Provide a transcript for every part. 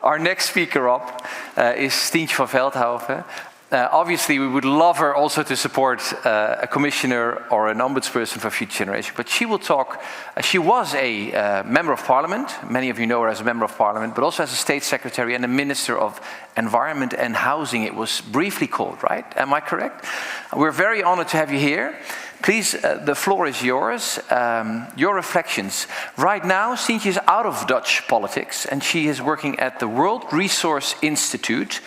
Our next speaker up is Stientje van Veldhoven. Obviously, we would love her also to support a commissioner or an ombudsperson for future generations, but she will talk. She was a member of parliament. Many of you know her as a member of parliament, but also as a state secretary and a minister of environment and housing, it was briefly called, right? Am I correct? We're very honored to have you here. Please, the floor is yours. Your reflections. Right now, Stientje is out of Dutch politics, and she is working at the World Resource Institute,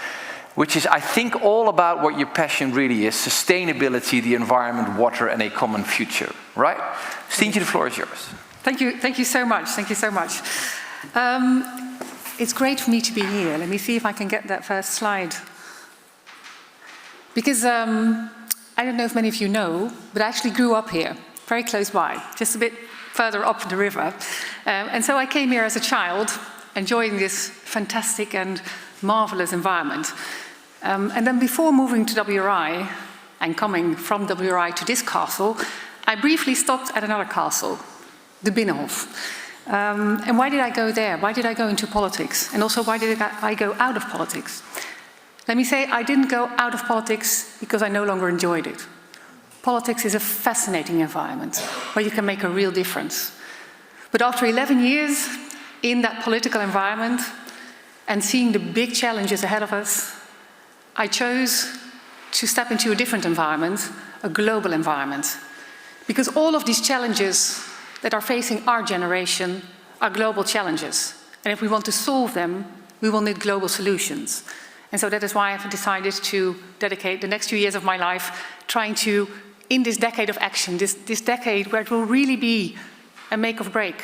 which is, I think, all about what your passion really is: sustainability, the environment, water, and a common future. Right? Stientje, the floor is yours. Thank you so much. Thank you so much. It's great for me to be here. Let me see if I can get that first slide. Because I don't know if many of you know, but I actually grew up here, very close by, just a bit further up the river. And so I came here as a child, enjoying this fantastic and marvelous environment. And then before moving to WRI and coming from WRI to this castle, I briefly stopped at another castle, the Binnenhof. And why did I go there? Why did I go into politics? And also, why did I go out of politics? Let me say, I didn't go out of politics because I no longer enjoyed it. Politics is a fascinating environment where you can make a real difference. But after 11 years in that political environment and seeing the big challenges ahead of us, I chose to step into a different environment, a global environment. Because all of these challenges that are facing our generation are global challenges. And if we want to solve them, we will need global solutions. And so that is why I've decided to dedicate the next few years of my life trying to, in this decade of action, this decade where it will really be a make or break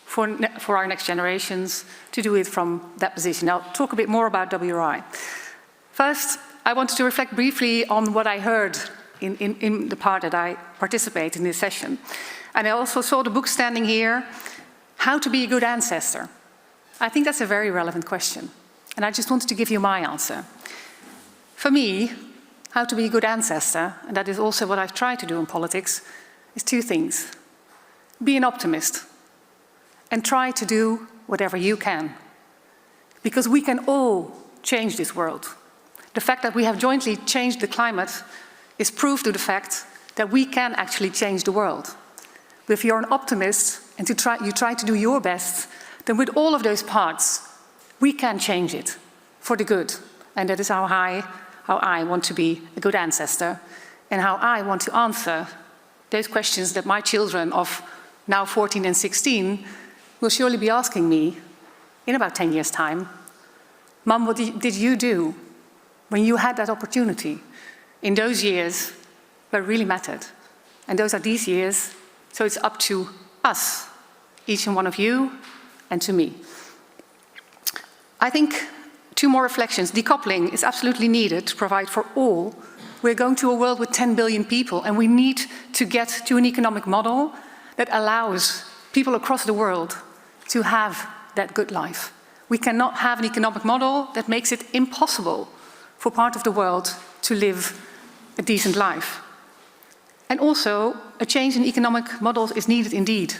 for our next generations, to do it from that position. I'll talk a bit more about WRI. First, I wanted to reflect briefly on what I heard in the part that I participate in this session. And I also saw the book standing here, How to be a Good Ancestor. I think that's a very relevant question. And I just wanted to give you my answer. For me, how to be a good ancestor, and that is also what I've tried to do in politics, is two things. Be an optimist and try to do whatever you can. Because we can all change this world. The fact that we have jointly changed the climate is proof to the fact that we can actually change the world. But if you're an optimist and you try to do your best, then with all of those parts, we can change it for the good. And that is how I want to be a good ancestor, and how I want to answer those questions that my children of now 14 and 16 will surely be asking me in about 10 years' time. Mum, what did you do when you had that opportunity in those years where it really mattered? And those are these years, so it's up to us, each and one of you, and to me. I think two more reflections. Decoupling is absolutely needed to provide for all. We're going to a world with 10 billion people, and we need to get to an economic model that allows people across the world to have that good life. We cannot have an economic model that makes it impossible for part of the world to live a decent life. And also, a change in economic models is needed indeed,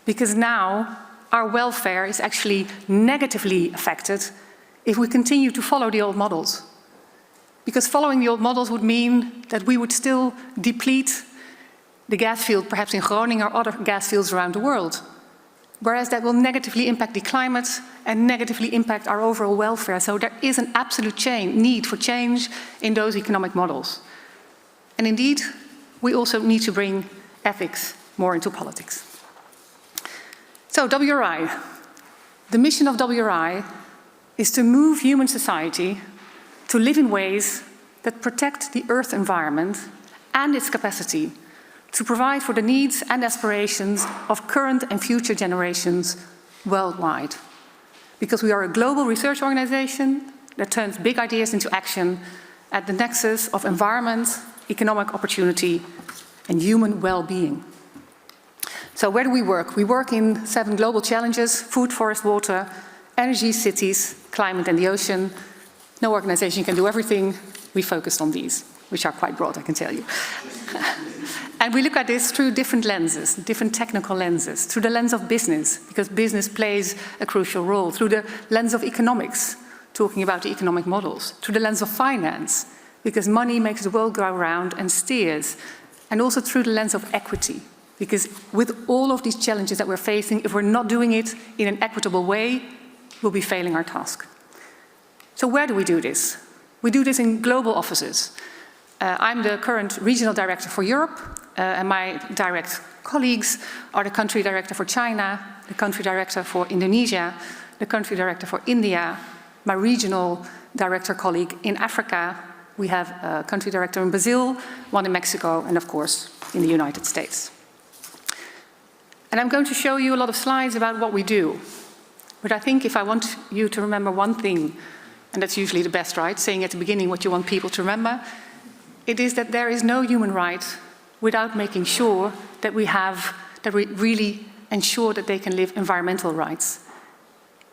because now our welfare is actually negatively affected if we continue to follow the old models. Because following the old models would mean that we would still deplete the gas field, perhaps in Groningen or other gas fields around the world. Whereas that will negatively impact the climate and negatively impact our overall welfare. So there is an absolute need for change in those economic models. And indeed, we also need to bring ethics more into politics. So, WRI. The mission of WRI is to move human society to live in ways that protect the Earth environment and its capacity to provide for the needs and aspirations of current and future generations worldwide. Because we are a global research organization that turns big ideas into action at the nexus of environment, economic opportunity, and human well-being. So where do we work? We work in 7 global challenges: food, forest, water, energy, cities, climate, and the ocean. No organization can do everything. We focused on these, which are quite broad, I can tell you. And we look at this through different lenses, different technical lenses, through the lens of business, because business plays a crucial role, through the lens of economics, talking about the economic models, through the lens of finance, because money makes the world go round and steers, and also through the lens of equity, because with all of these challenges that we're facing, if we're not doing it in an equitable way, we'll be failing our task. So where do we do this? We do this in global offices. I'm the current regional director for Europe, and my direct colleagues are the country director for China, the country director for Indonesia, the country director for India, my regional director colleague in Africa. We have a country director in Brazil, one in Mexico, and of course in the United States. And I'm going to show you a lot of slides about what we do. But I think if I want you to remember one thing, and that's usually the best, right? Saying at the beginning what you want people to remember, it is that there is no human right without making sure that we really ensure that they can live environmental rights.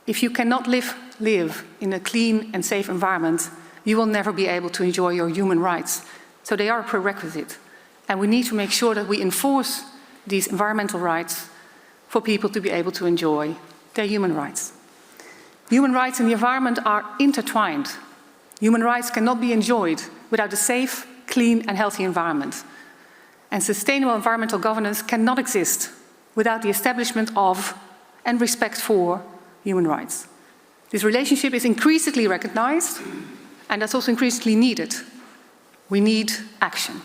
If you cannot live in a clean and safe environment, you will never be able to enjoy your human rights. So they are a prerequisite. And we need to make sure that we enforce these environmental rights for people to be able to enjoy their human rights. Human rights and the environment are intertwined. Human rights cannot be enjoyed without a safe, clean and healthy environment. And sustainable environmental governance cannot exist without the establishment of and respect for human rights. This relationship is increasingly recognized, and that's also increasingly needed. We need action.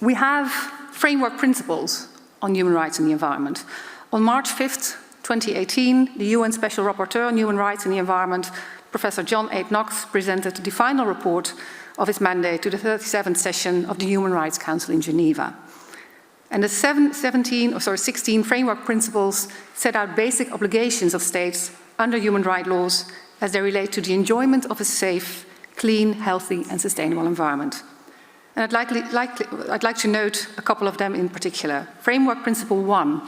We have framework principles on human rights and the environment. On March 5th, 2018, the UN Special Rapporteur on Human Rights and the Environment, Professor John A. Knox, presented the final report of his mandate to the 37th session of the Human Rights Council in Geneva. And the 16 framework principles set out basic obligations of states under human rights laws as they relate to the enjoyment of a safe, clean, healthy and sustainable environment. And I'd like to note a couple of them in particular. Framework Principle 1.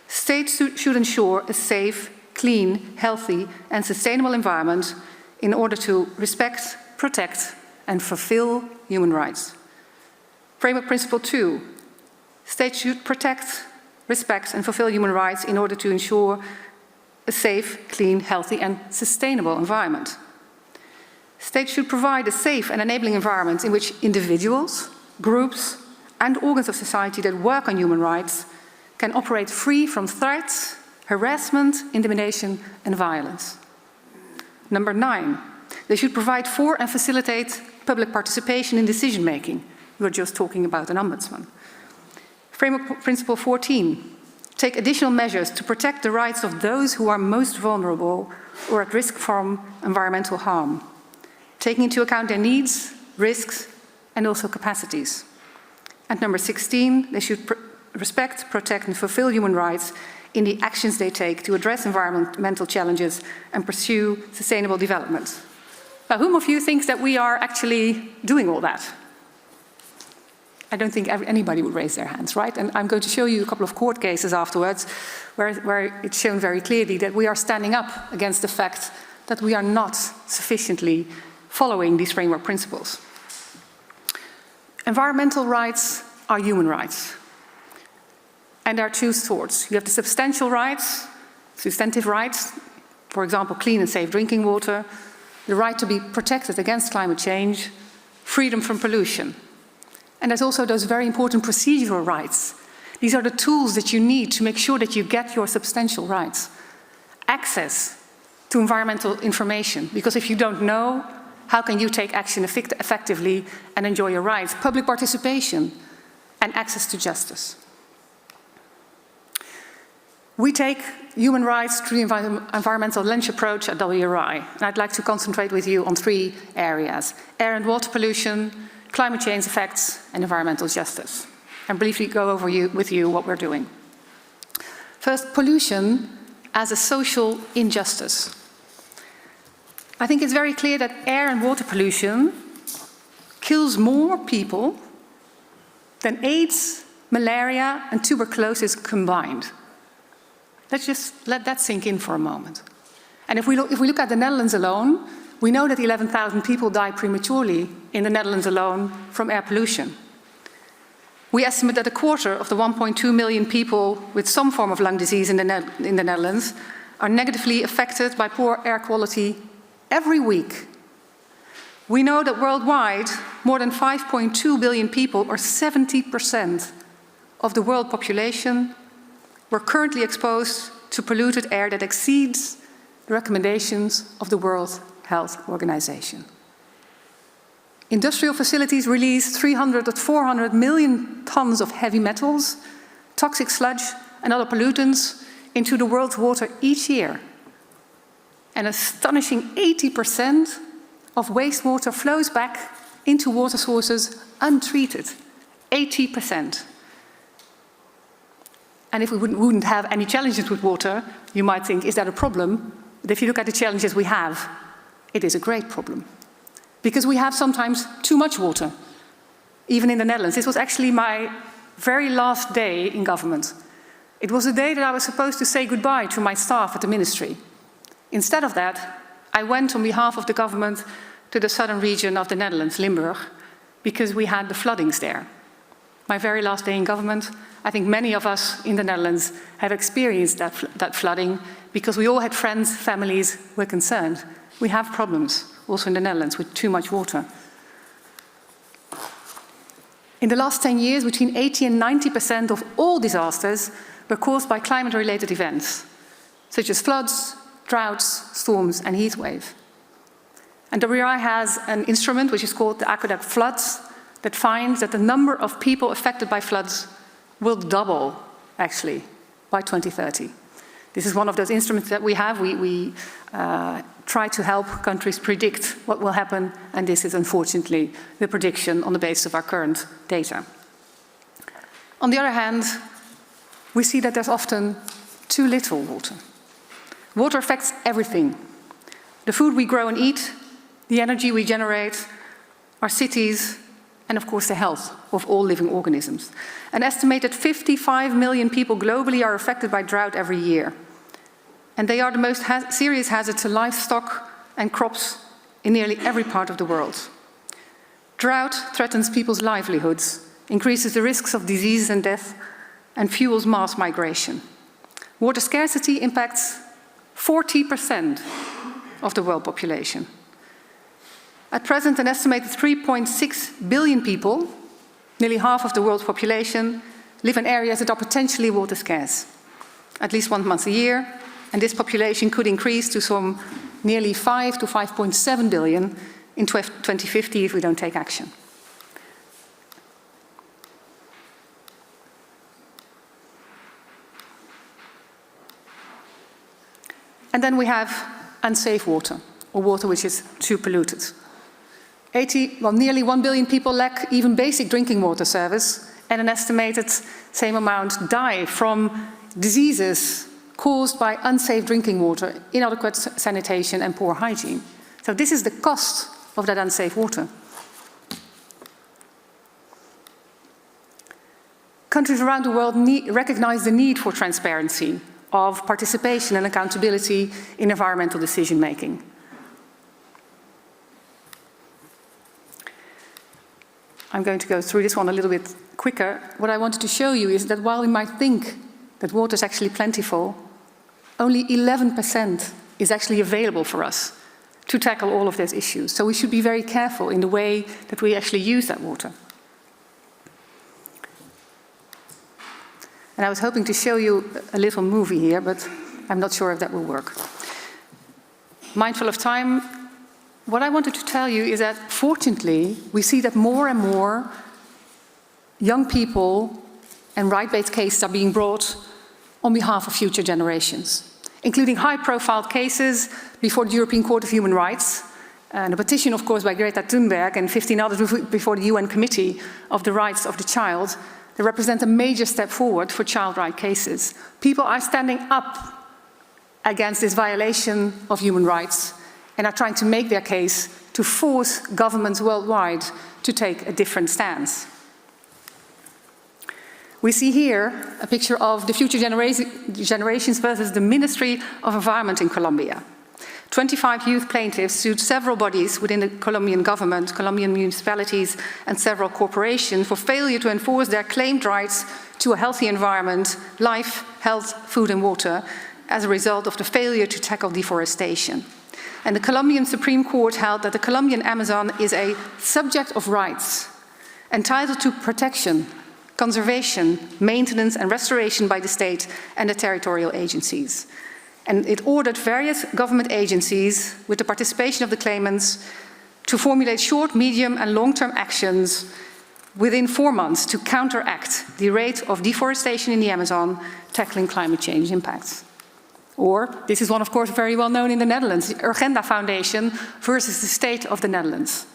States should ensure a safe, clean, healthy and sustainable environment in order to respect, protect and fulfill human rights. Framework Principle 2. States should protect, respect and fulfill human rights in order to ensure a safe, clean, healthy and sustainable environment. States should provide a safe and enabling environment in which individuals, groups and organs of society that work on human rights can operate free from threats, harassment, intimidation and violence. Number 9, they should provide for and facilitate public participation in decision making. We were just talking about an ombudsman. Framework Principle 14, take additional measures to protect the rights of those who are most vulnerable or at risk from environmental harm, taking into account their needs, risks and also capacities. And number 16, they should respect, protect and fulfill human rights in the actions they take to address environmental challenges and pursue sustainable development. Now, whom of you thinks that we are actually doing all that? I don't think anybody would raise their hands, right? And I'm going to show you a couple of court cases afterwards where it's shown very clearly that we are standing up against the fact that we are not sufficiently following these framework principles. Environmental rights are human rights. And there are two sorts. You have the substantial rights, substantive rights, for example, clean and safe drinking water, the right to be protected against climate change, freedom from pollution. And there's also those very important procedural rights. These are the tools that you need to make sure that you get your substantial rights. Access to environmental information, because if you don't know, how can you take action effectively and enjoy your rights? Public participation and access to justice. We take human rights through the environmental lens approach at WRI. And I'd like to concentrate with you on 3 areas: air and water pollution, climate change effects, and environmental justice. And briefly go over with you what we're doing. First, pollution as a social injustice. I think it's very clear that air and water pollution kills more people than AIDS, malaria, and tuberculosis combined. Let's just let that sink in for a moment. And if we look at the Netherlands alone, We know that 11,000 people die prematurely in the Netherlands alone from air pollution. We estimate that a quarter of the 1.2 million people with some form of lung disease in the Netherlands are negatively affected by poor air quality every week. We know that worldwide, more than 5.2 billion people, or 70% of the world population, were currently exposed to polluted air that exceeds the recommendations of the World Health Organization. Industrial facilities release 300 to 400 million tons of heavy metals, toxic sludge, and other pollutants into the world's water each year. An astonishing 80% of wastewater flows back into water sources untreated. 80%. And if we wouldn't have any challenges with water, you might think, is that a problem? But if you look at the challenges we have, it is a great problem. Because we have sometimes too much water, even in the Netherlands. This was actually my very last day in government. It was the day that I was supposed to say goodbye to my staff at the ministry. Instead of that, I went on behalf of the government to the southern region of the Netherlands, Limburg, because we had the floodings there. My very last day in government, I think many of us in the Netherlands have experienced that flooding because we all had friends, families who were concerned. We have problems also in the Netherlands with too much water. In the last 10 years, between 80 and 90% of all disasters were caused by climate-related events, such as floods, droughts, storms, and heat wave. And WRI has an instrument which is called the Aqueduct Floods that finds that the number of people affected by floods will double, actually, by 2030. This is one of those instruments that we have. We try to help countries predict what will happen, and this is unfortunately the prediction on the basis of our current data. On the other hand, we see that there's often too little water. Water affects everything. The food we grow and eat, the energy we generate, our cities, and of course the health of all living organisms. An estimated 55 million people globally are affected by drought every year. And they are the most serious hazard to livestock and crops in nearly every part of the world. Drought threatens people's livelihoods, increases the risks of disease and death, and fuels mass migration. Water scarcity impacts 40% of the world population. At present, an estimated 3.6 billion people, nearly half of the world's population, live in areas that are potentially water scarce, at least 1 month a year, and this population could increase to some nearly 5 to 5.7 billion in 2050 if we don't take action. And then we have unsafe water, or water which is too polluted. Nearly 1 billion people lack even basic drinking water service, and an estimated same amount die from diseases caused by unsafe drinking water, inadequate sanitation, and poor hygiene. So this is the cost of that unsafe water. Countries around the world recognize the need for transparency, of participation and accountability in environmental decision-making. I'm going to go through this one a little bit quicker. What I wanted to show you is that while we might think that water is actually plentiful, only 11% is actually available for us to tackle all of those issues. So we should be very careful in the way that we actually use that water. And I was hoping to show you a little movie here, but I'm not sure if that will work. Mindful of time, what I wanted to tell you is that fortunately, we see that more and more young people and right-based cases are being brought on behalf of future generations, including high-profile cases before the European Court of Human Rights, and a petition, of course, by Greta Thunberg and 15 others before the UN Committee of the Rights of the Child. They represent a major step forward for child rights cases. People are standing up against this violation of human rights and are trying to make their case to force governments worldwide to take a different stance. We see here a picture of the future generations versus the Ministry of Environment in Colombia. 25 youth plaintiffs sued several bodies within the Colombian government, Colombian municipalities, and several corporations for failure to enforce their claimed rights to a healthy environment, life, health, food, and water, as a result of the failure to tackle deforestation. And the Colombian Supreme Court held that the Colombian Amazon is a subject of rights, entitled to protection, conservation, maintenance, and restoration by the state and the territorial agencies. And it ordered various government agencies, with the participation of the claimants, to formulate short, medium, and long-term actions within 4 months to counteract the rate of deforestation in the Amazon, tackling climate change impacts. Or, this is one, of course, very well known in the Netherlands, the Orgenda Foundation versus the state of the Netherlands.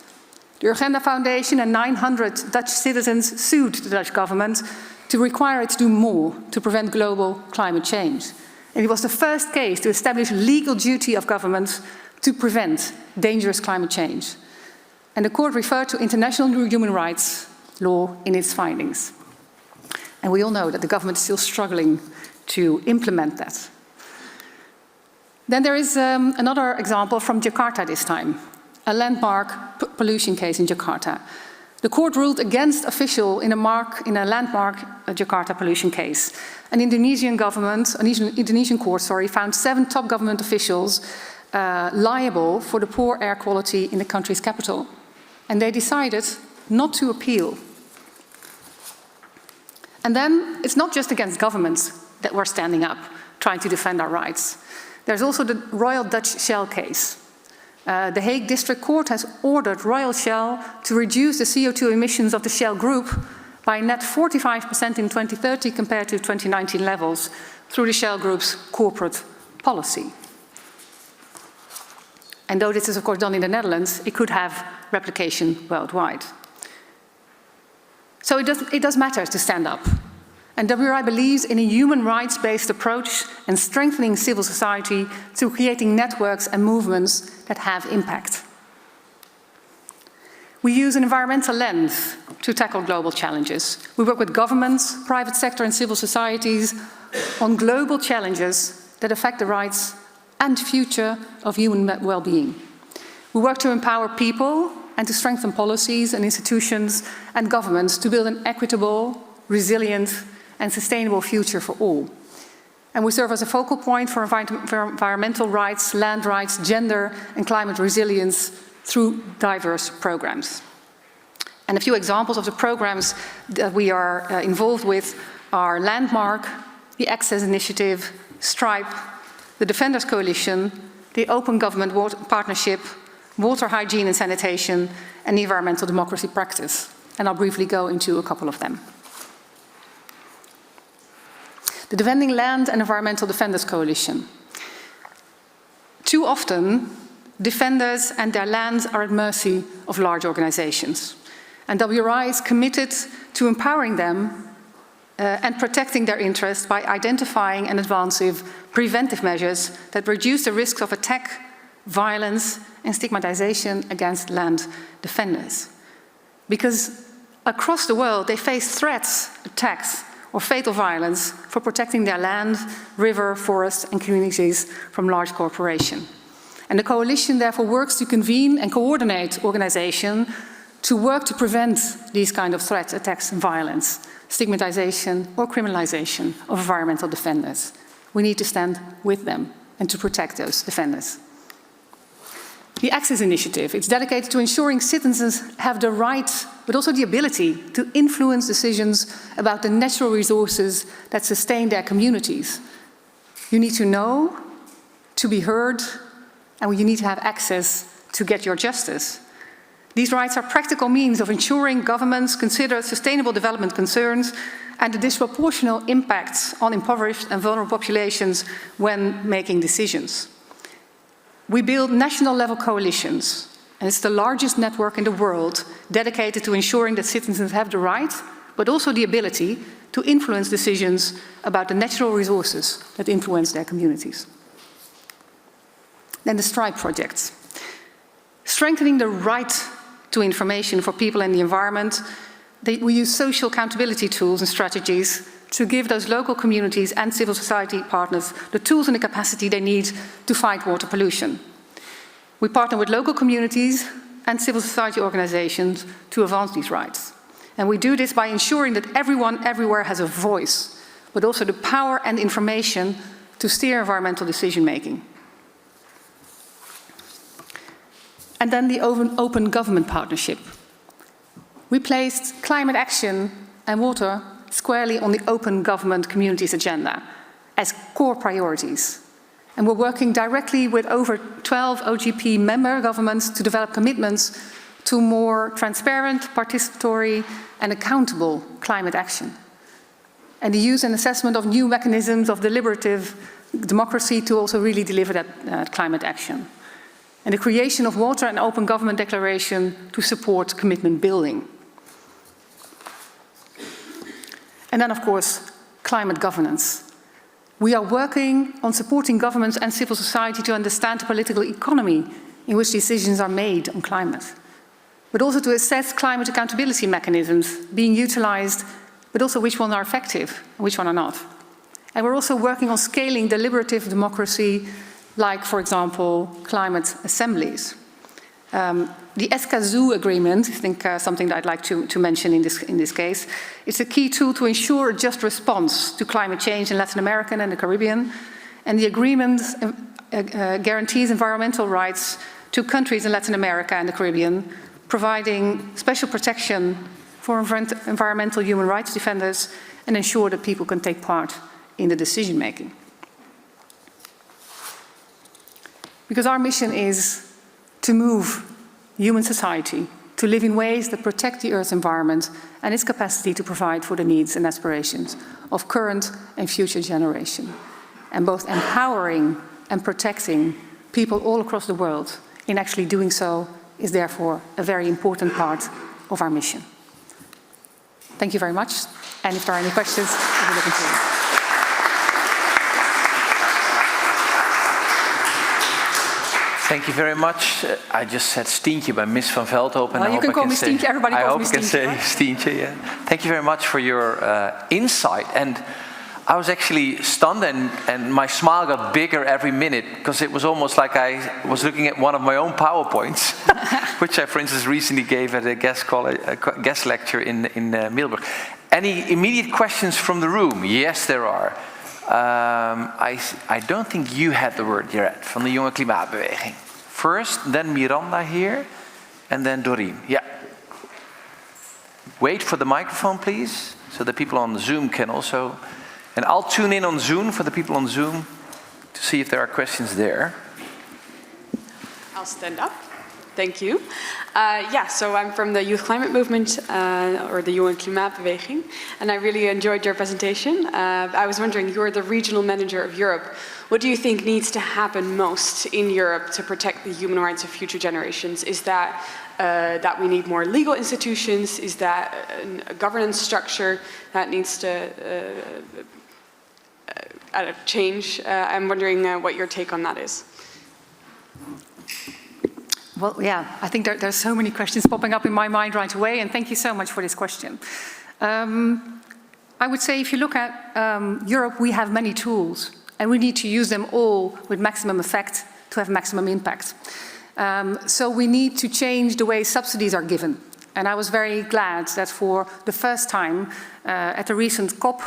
The Orgenda Foundation and 900 Dutch citizens sued the Dutch government to require it to do more to prevent global climate change. And it was the first case to establish legal duty of governments to prevent dangerous climate change. And the court referred to international human rights law in its findings. And we all know that the government is still struggling to implement that. Then there is another example from Jakarta this time, a landmark pollution case in Jakarta. The court ruled against official in a landmark Jakarta pollution case. An Indonesian court, found 7 top government officials liable for the poor air quality in the country's capital. And they decided not to appeal. And then it's not just against governments that we're standing up, trying to defend our rights. There's also the Royal Dutch Shell case. The Hague District Court has ordered Royal Shell to reduce the CO2 emissions of the Shell Group by a net 45% in 2030 compared to 2019 levels through the Shell Group's corporate policy. And though this is, of course, done in the Netherlands, it could have replication worldwide. So it does matter to stand up. And WRI believes in a human rights-based approach and strengthening civil society through creating networks and movements that have impact. We use an environmental lens to tackle global challenges. We work with governments, private sector and civil societies on global challenges that affect the rights and future of human well-being. We work to empower people and to strengthen policies and institutions and governments to build an equitable, resilient, and sustainable future for all. And we serve as a focal point for environmental rights, land rights, gender and climate resilience through diverse programs. And a few examples of the programs that we are involved with are Landmark, the Access Initiative, STRIPE, the Defenders Coalition, the Open Government Partnership, Water Hygiene and Sanitation, and the Environmental Democracy Practice. And I'll briefly go into a couple of them. The Defending Land and Environmental Defenders Coalition. Too often, defenders and their lands are at mercy of large organizations. And WRI is committed to empowering them and protecting their interests by identifying and advancing preventive measures that reduce the risks of attack, violence, and stigmatization against land defenders. Because across the world, they face threats, attacks, or fatal violence for protecting their land, river, forests, and communities from large corporations. And the coalition therefore works to convene and coordinate organizations to work to prevent these kind of threats, attacks, and violence, stigmatization, or criminalization of environmental defenders. We need to stand with them and to protect those defenders. The Access Initiative, it's dedicated to ensuring citizens have the right, but also the ability to influence decisions about the natural resources that sustain their communities. You need to know, to be heard, and you need to have access to get your justice. These rights are practical means of ensuring governments consider sustainable development concerns and the disproportionate impacts on impoverished and vulnerable populations when making decisions. We build national-level coalitions, and it's the largest network in the world dedicated to ensuring that citizens have the right, but also the ability to influence decisions about the natural resources that influence their communities. Then the STRIPE projects. Strengthening the right to information for people and the environment, we use social accountability tools and strategies to give those local communities and civil society partners the tools and the capacity they need to fight water pollution. We partner with local communities and civil society organizations to advance these rights. And we do this by ensuring that everyone everywhere has a voice, but also the power and information to steer environmental decision-making. And then the open government partnership. We placed climate action and water squarely on the open government communities agenda as core priorities. And we're working directly with over 12 OGP member governments to develop commitments to more transparent, participatory and accountable climate action. And the use and assessment of new mechanisms of deliberative democracy to also really deliver that climate action. And the creation of water and open government declaration to support commitment building. And then, of course, climate governance. We are working on supporting governments and civil society to understand the political economy in which decisions are made on climate, but also to assess climate accountability mechanisms being utilized, but also which ones are effective and which ones are not. And we're also working on scaling deliberative democracy, like, for example, climate assemblies. The Escazú agreement, I think something that I'd like to mention in this case, it's a key tool to ensure a just response to climate change in Latin America and the Caribbean. And the agreement guarantees environmental rights to countries in Latin America and the Caribbean, providing special protection for environmental human rights defenders and ensure that people can take part in the decision making. Because our mission is to move human society to live in ways that protect the Earth's environment and its capacity to provide for the needs and aspirations of current and future generations. And both empowering and protecting people all across the world in actually doing so is therefore a very important part of our mission. Thank you very much. And if there are any questions, I'll be looking forward. Thank you very much. I just said Stientje by Miss van Veldhoven. Well, you can call me Stientje. Everybody calls me Stientje. I hope I can say Stientje, yeah. Thank you very much for your insight. And I was actually stunned and my smile got bigger every minute because it was almost like I was looking at one of my own PowerPoints, which I, for instance, recently gave at a guest lecture in Middelburg. Any immediate questions from the room? Yes, there are. I don't think you had the word yet, from the Jonge Klimaatbeweging. First, then Miranda here, and then Doreen. Yeah. Wait for the microphone, please, so the people on Zoom can also... And I'll tune in on Zoom for the people on Zoom to see if there are questions there. I'll stand up. Thank you. So I'm from the Youth Climate Movement, or the Jonge Klimaatbeweging, and I really enjoyed your presentation. I was wondering, you're the regional manager of Europe. What do you think needs to happen most in Europe to protect the human rights of future generations? Is that that we need more legal institutions? Is that a governance structure that needs to change? I'm wondering what your take on that is. Well, yeah, I think there's so many questions popping up in my mind right away, and thank you so much for this question. I would say if you look at Europe, we have many tools, and we need to use them all with maximum effect to have maximum impact. So we need to change the way subsidies are given. And I was very glad that for the first time at the recent COP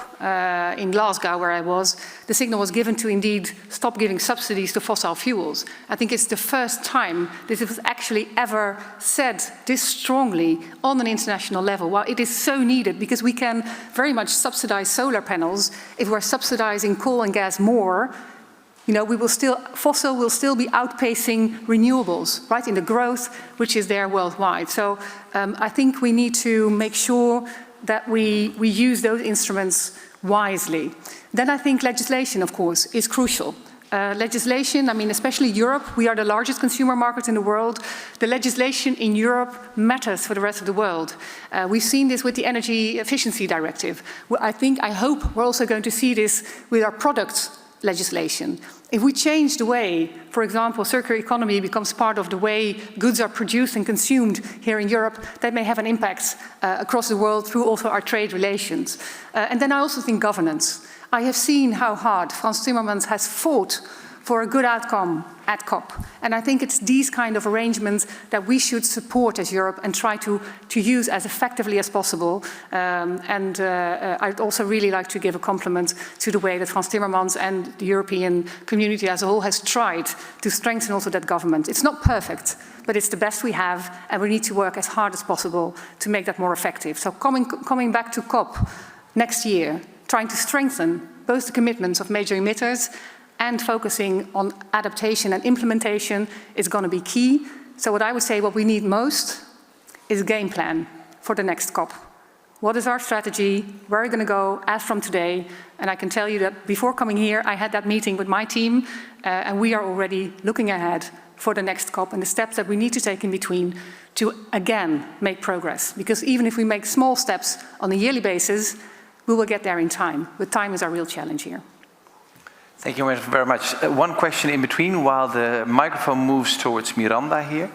in Glasgow, where I was, the signal was given to indeed stop giving subsidies to fossil fuels. I think it's the first time this was actually ever said this strongly on an international level. Well, it is so needed because we can very much subsidize solar panels. If we're subsidizing coal and gas more, you know, fossil will still be outpacing renewables, right, in the growth which is there worldwide. So I think we need to make sure that we use those instruments wisely. Then I think legislation, of course, is crucial. Legislation, I mean, especially Europe, we are the largest consumer market in the world. The legislation in Europe matters for the rest of the world. We've seen this with the Energy Efficiency Directive. I hope we're also going to see this with our products legislation. If we change the way, for example, circular economy becomes part of the way goods are produced and consumed here in Europe, that may have an impact across the world through also our trade relations. And then I also think governance. I have seen how hard Frans Timmermans has fought for a good outcome at COP. And I think it's these kind of arrangements that we should support as Europe and try to use as effectively as possible. I'd also really like to give a compliment to the way that Frans Timmermans and the European community as a whole has tried to strengthen also that government. It's not perfect, but it's the best we have, and we need to work as hard as possible to make that more effective. So coming back to COP next year, trying to strengthen both the commitments of major emitters and focusing on adaptation and implementation is going to be key. So what I would say what we need most is a game plan for the next COP. What is our strategy? Where are we going to go as from today? And I can tell you that before coming here, I had that meeting with my team, and we are already looking ahead for the next COP and the steps that we need to take in between to, again, make progress. Because even if we make small steps on a yearly basis, we will get there in time. But time is our real challenge here. Thank you very much. One question in between while the microphone moves towards Miranda here.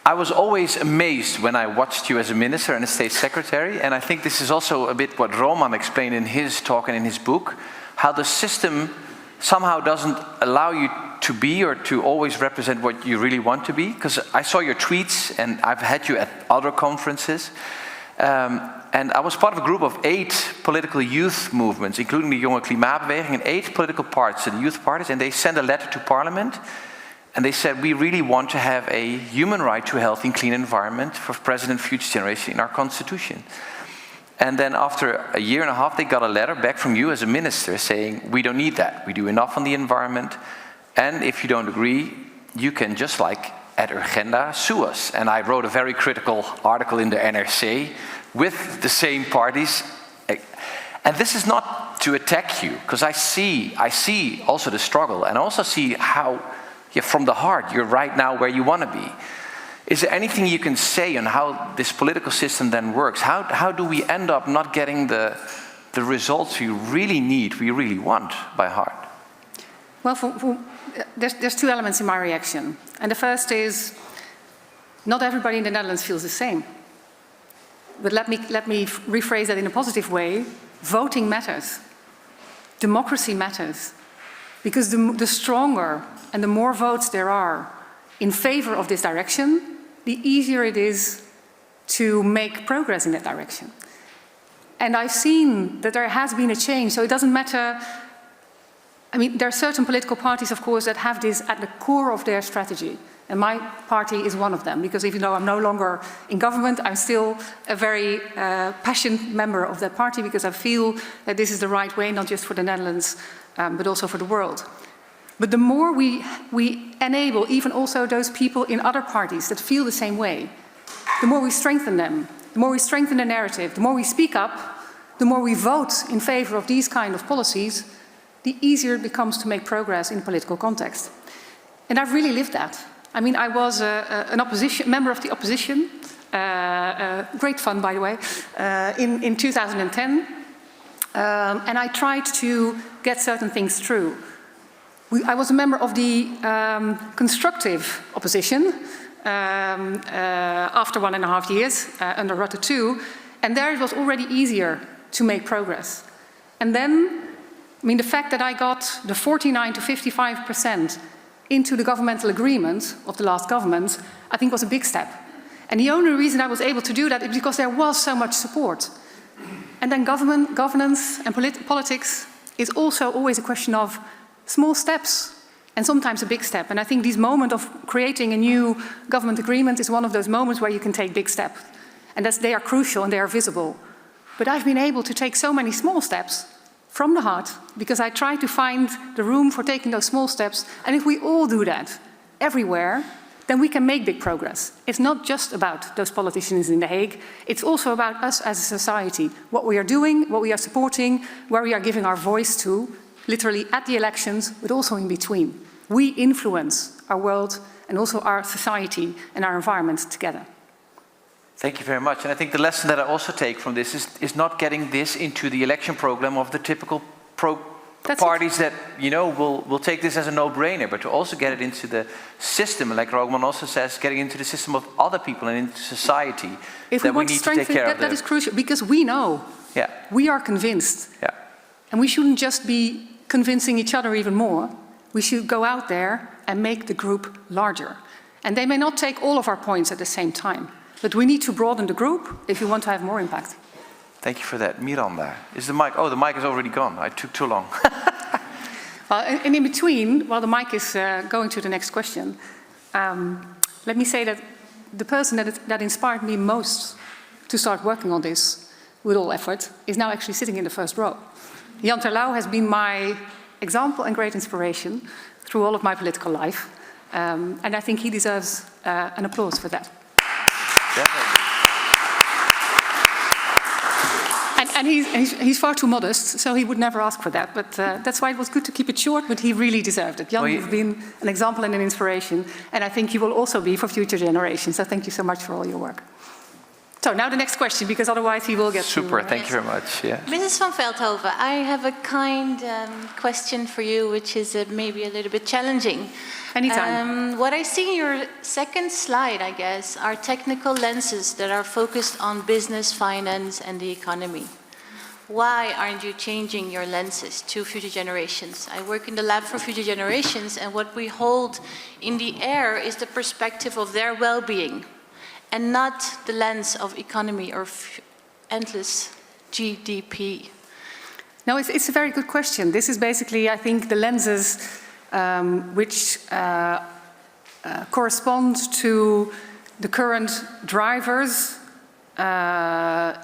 I was always amazed when I watched you as a minister and a state secretary, and I think this is also a bit what Roman explained in his talk and in his book, how the system somehow doesn't allow you to be or to always represent what you really want to be. Because I saw your tweets and I've had you at other conferences. And I was part of a group of 8 political youth movements, including the Jonge Klimaatbeweging, and 8 political parties, the youth parties, and they sent a letter to Parliament, and they said, we really want to have a human right to a healthy and clean environment for present and future generations in our constitution. And then after a year and a half, they got a letter back from you as a minister saying, we don't need that, we do enough on the environment, and if you don't agree, you can, just like at Orgenda, sue us. And I wrote a very critical article in the NRC with the same parties. And this is not to attack you, because I see also the struggle, and I also see how, from the heart, you're right now where you want to be. Is there anything you can say on how this political system then works? How do we end up not getting the results we really need, we really want by heart? Well, there's 2 elements in my reaction. And the first is, not everybody in the Netherlands feels the same. But let me rephrase that in a positive way. Voting matters. Democracy matters. Because the stronger and the more votes there are in favor of this direction, the easier it is to make progress in that direction. And I've seen that there has been a change, so it doesn't matter. I mean, there are certain political parties, of course, that have this at the core of their strategy. And my party is one of them, because even though I'm no longer in government, I'm still a very passionate member of that party, because I feel that this is the right way, not just for the Netherlands, but also for the world. But the more we enable even also those people in other parties that feel the same way, the more we strengthen them, the more we strengthen the narrative, the more we speak up, the more we vote in favor of these kind of policies, the easier it becomes to make progress in a political context. And I've really lived that. I mean, I was an member of the opposition, great fun, by the way, in 2010. And I tried to get certain things through. I was a member of the constructive opposition after 1.5 years under Rutte 2, and there it was already easier to make progress. And then, I mean, the fact that I got the 49 to 55% into the governmental agreement of the last government, I think was a big step. And the only reason I was able to do that is because there was so much support. And then governance and politics is also always a question of small steps, and sometimes a big step. And I think this moment of creating a new government agreement is one of those moments where you can take big steps. And they are crucial and they are visible. But I've been able to take so many small steps from the heart, because I try to find the room for taking those small steps. And if we all do that everywhere, then we can make big progress. It's not just about those politicians in The Hague. It's also about us as a society, what we are doing, what we are supporting, where we are giving our voice to, literally at the elections, but also in between. We influence our world and also our society and our environment together. Thank you very much. And I think the lesson that I also take from this is not getting this into the election program of the typical parties that, you know, will take this as a no-brainer, but to also get it into the system, like Roman also says, getting into the system of other people and into society. If we want to strengthen that, that is crucial, because we know, we are convinced. And we shouldn't just be convincing each other even more, we should go out there and make the group larger. And they may not take all of our points at the same time, but we need to broaden the group if we want to have more impact. Thank you for that. Miranda, is the mic... Oh, the mic is already gone. I took too long. Well, and in between, while the mic is going to the next question, let me say that the person that inspired me most to start working on this with all effort is now actually sitting in the first row. Jan Terlouw has been my example and great inspiration through all of my political life. And I think he deserves an applause for that. Definitely. And he's far too modest, so he would never ask for that. But that's why it was good to keep it short, but he really deserved it. Jan, you've been an example and an inspiration, and I think you will also be for future generations. So thank you so much for all your work. So now the next question, because otherwise he will get Super, thank you very much. Yeah. Mrs. van Veldhoven, I have a kind question for you, which is maybe a little bit challenging. Anytime. What I see in your second slide, I guess, are technical lenses that are focused on business, finance, and the economy. Why aren't you changing your lenses to future generations? I work in the lab for future generations, and what we hold in the air is the perspective of their well-being, and not the lens of economy or endless GDP. No, it's a very good question. This is basically, I think, the lenses which correspond to the current drivers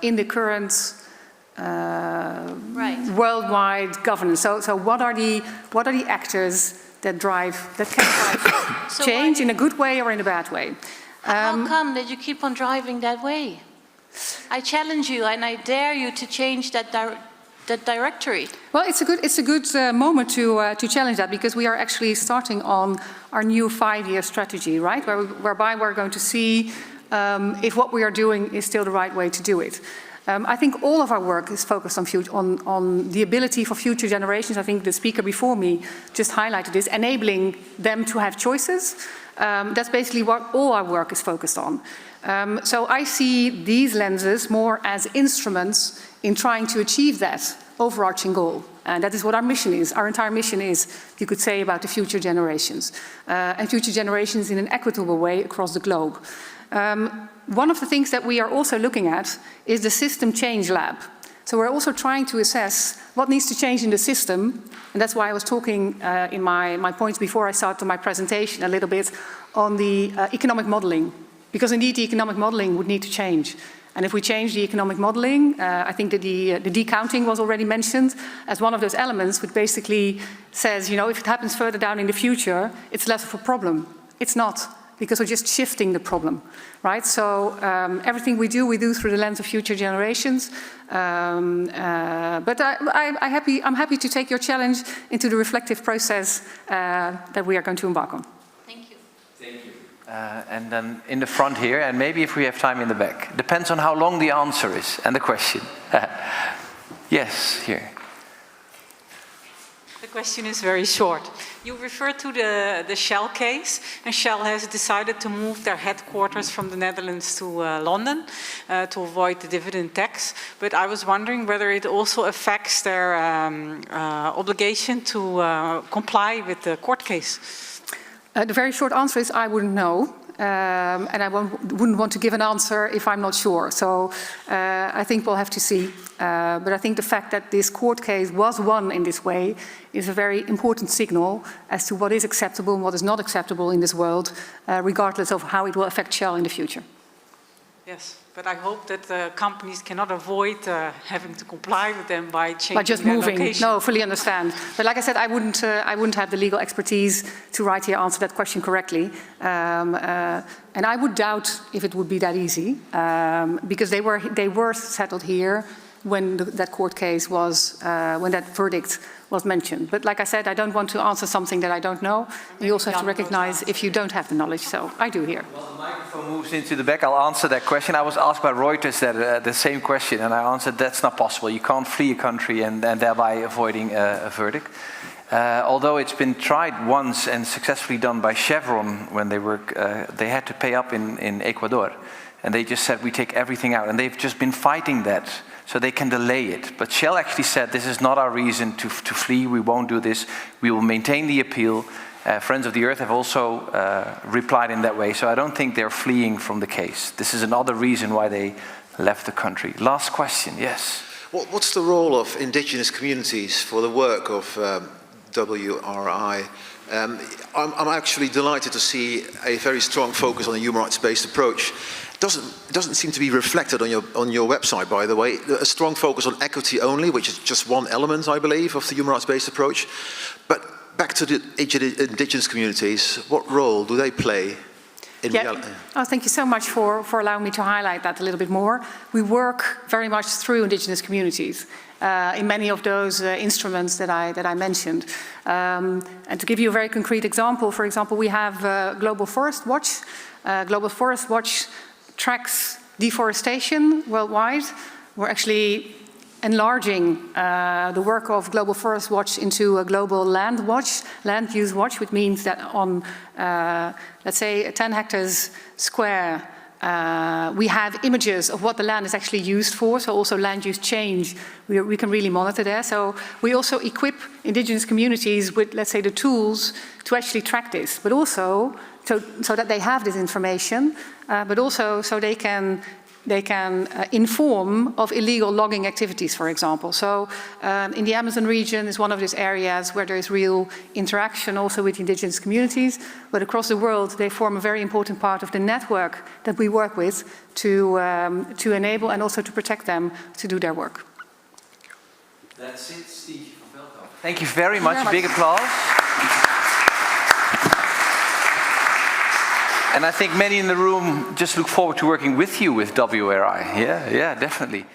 in the current worldwide governance. So what are the actors that can drive So change in a good way or in a bad way? How come that you keep on driving that way? I challenge you and I dare you to change that directory. Well, it's a good moment to challenge that, because we are actually starting on our new 5-year strategy, right? Whereby we're going to see if what we are doing is still the right way to do it. I think all of our work is focused on the ability for future generations. I think the speaker before me just highlighted this, enabling them to have choices. That's basically what all our work is focused on. So I see these lenses more as instruments in trying to achieve that overarching goal. And that is what our mission is. Our entire mission is, you could say, about the future generations. And future generations in an equitable way across the globe. One of the things that we are also looking at is the System Change Lab. So we're also trying to assess what needs to change in the system. And that's why I was talking in my points before I started my presentation a little bit on the economic modeling. Because indeed the economic modeling would need to change. And if we change the economic modeling, I think that the decounting was already mentioned as one of those elements, which basically says, you know, if it happens further down in the future, it's less of a problem. It's not, because we're just shifting the problem, right? So everything we do through the lens of future generations. But I'm happy to take your challenge into the reflective process that we are going to embark on. Thank you. Thank you. And then in the front here, and maybe if we have time in the back. Depends on how long the answer is and the question. Yes, here. The question is very short. You referred to the Shell case, and Shell has decided to move their headquarters from the Netherlands to London to avoid the dividend tax. But I was wondering whether it also affects their obligation to comply with the court case. The very short answer is I wouldn't know. And I wouldn't want to give an answer if I'm not sure. So I think we'll have to see. But I think the fact that this court case was won in this way is a very important signal as to what is acceptable and what is not acceptable in this world, regardless of how it will affect Shell in the future. Yes, but I hope that the companies cannot avoid having to comply with them by changing just their moving. location. No, fully understand. But like I said, I wouldn't have the legal expertise to right here answer that question correctly. And I would doubt if it would be that easy, because they were settled here when that court case was, when that verdict was mentioned. But like I said, I don't want to answer something that I don't know. You also have to recognize if you don't have the knowledge. So I do here. Well, the microphone moves into the back. I'll answer that question. I was asked by Reuters the same question, and I answered that's not possible. You can't flee a country and thereby avoiding a verdict. Although it's been tried once and successfully done by Chevron when they had to pay up in Ecuador. And they just said, we take everything out. And they've just been fighting that so they can delay it. But Shell actually said, this is not our reason to flee, we won't do this, we will maintain the appeal. Friends of the Earth have also replied in that way, so I don't think they're fleeing from the case. This is another reason why they left the country. Last question, yes? What's the role of indigenous communities for the work of WRI? I'm actually delighted to see a very strong focus on a human rights-based approach. It doesn't seem to be reflected on your website, by the way. A strong focus on equity only, which is just one element, I believe, of the human rights-based approach. But back to the indigenous communities, what role do they play in reality? Oh, thank you so much for allowing me to highlight that a little bit more. We work very much through indigenous communities in many of those instruments that I mentioned. And to give you a very concrete example, for example, we have Global Forest Watch. Global Forest Watch tracks deforestation worldwide. We're actually enlarging the work of Global Forest Watch into a global land use watch, which means that on, let's say, 10 hectares square, we have images of what the land is actually used for, so also land use change, we can really monitor there. So we also equip indigenous communities with, let's say, the tools to actually track this, but also so that they have this information, but also so they can inform of illegal logging activities, for example. So in the Amazon region is one of these areas where there is real interaction also with indigenous communities, but across the world they form a very important part of the network that we work with to enable and also to protect them to do their work. That's it, Stientje van Veldhoven. Thank you very much. Big applause. And I think many in the room just look forward to working with you with WRI. Yeah, definitely.